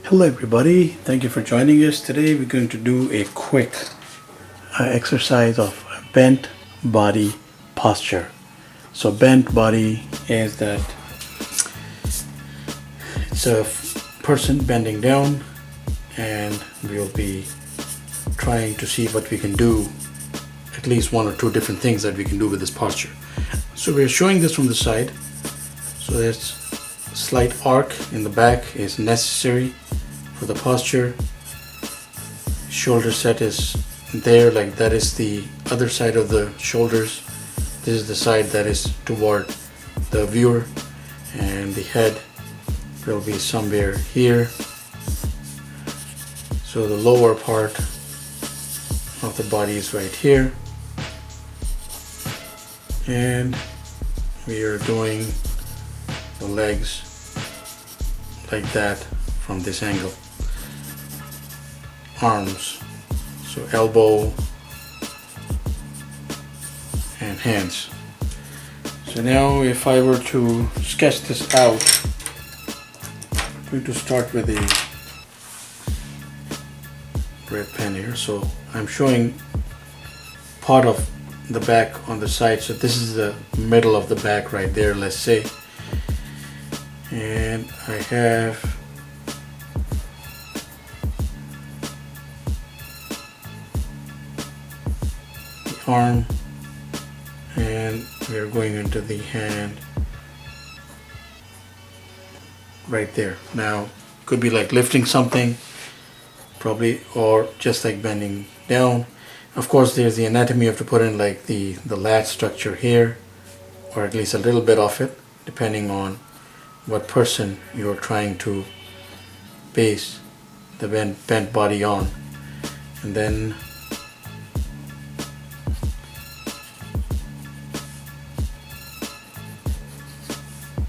Hello everybody, thank you for joining us. Today we're going to do a quick exercise of bent body posture. So bent body is that it's a person bending down, and we'll be trying to see what we can do, at least one or two different things that we can do with this posture. So we're showing this from the side. So there's a slight arc in the back is necessary for the posture. Shoulder set is there, like that is the other side of the shoulders. This is the side that is toward the viewer, and the head will be somewhere here. So the lower part of the body is right here, and we are doing the legs like that from this angle. Arms, so elbow and hands. So now if I were to sketch this out, I'm going to start with a red pen here. So I'm showing part of the back on the side. So this is the middle of the back right there, let's say. And I have the arm, and we're going into the hand right there. Now could be like lifting something probably, or just like bending down. Of course there's the anatomy you have to put in, like the lat structure here, or at least a little bit of it, depending on what person you're trying to base the bent body on. And then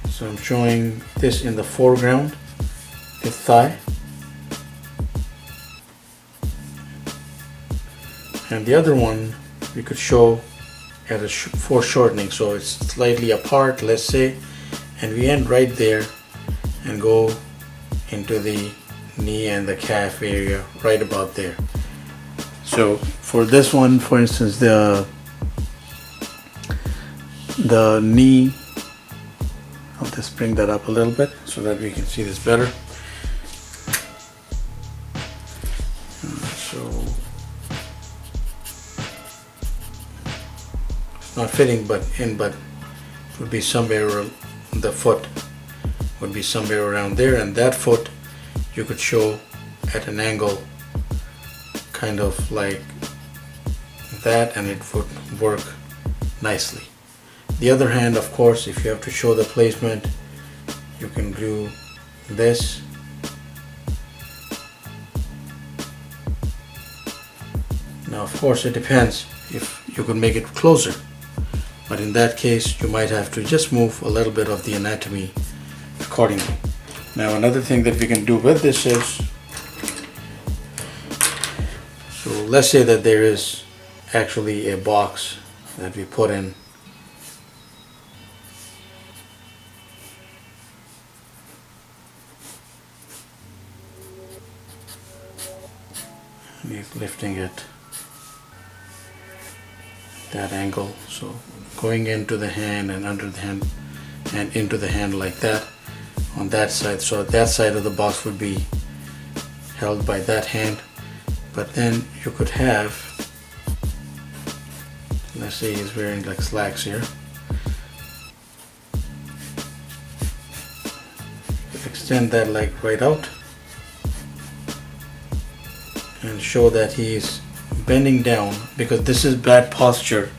so I'm showing this in the foreground, the thigh, and the other one we could show at a foreshortening, so it's slightly apart, let's say, and we end right there and go into the knee and the calf area right about there. So for this one, for instance, the knee, I'll just bring that up a little bit so that we can see this better. So it's not fitting, but it would be somewhere, the foot would be somewhere around there, and that foot you could show at an angle kind of like that, and it would work nicely. The other hand, of course, if you have to show the placement, you can do this. Now of course it depends if you could make it closer, but in that case you might have to just move a little bit of the anatomy accordingly. Now another thing that we can do with this is, so let's say that there is actually a box that we put in. We're lifting it that angle, so going into the hand and under the hand and into the hand like that on that side. So that side of the box would be held by that hand, but then you could have, let's say he's wearing like slacks here, extend that leg right out and show that he's bending down, because this is bad posture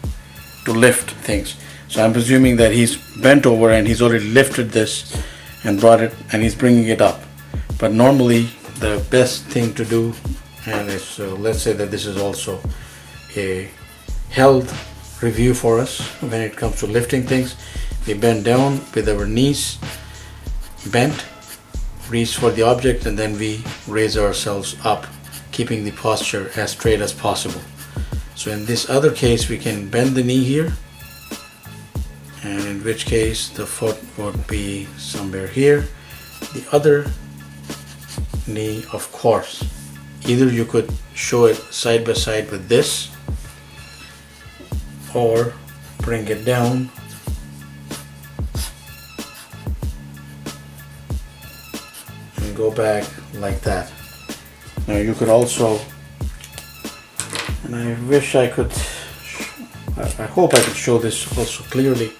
to lift things. So I'm presuming that he's bent over and he's already lifted this and brought it, and he's bringing it up. But normally the best thing to do, and it's, let's say that this is also a health review for us when it comes to lifting things. We bend down with our knees bent, reach for the object, and then we raise ourselves up, keeping the posture as straight as possible. So in this other case we can bend the knee here, and in which case the foot would be somewhere here. The other knee, of course. Either you could show it side by side with this, or bring it down and go back like that. Now you could also, and I wish I could, I hope I could show this also clearly.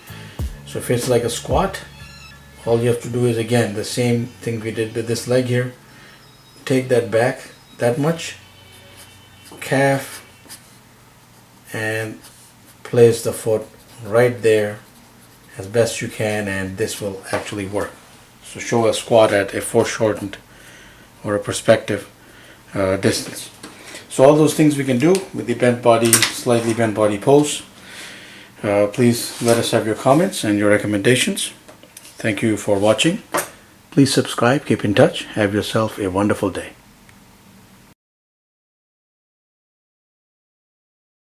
So if it's like a squat, all you have to do is, again, the same thing we did with this leg here. Take that back that much, calf, and place the foot right there as best you can, and this will actually work. So show a squat at a foreshortened or a perspective distance. So all those things we can do with the bent body, slightly bent body pose. Please let us have your comments and your recommendations. Thank you for watching. Please subscribe, keep in touch, have yourself a wonderful day.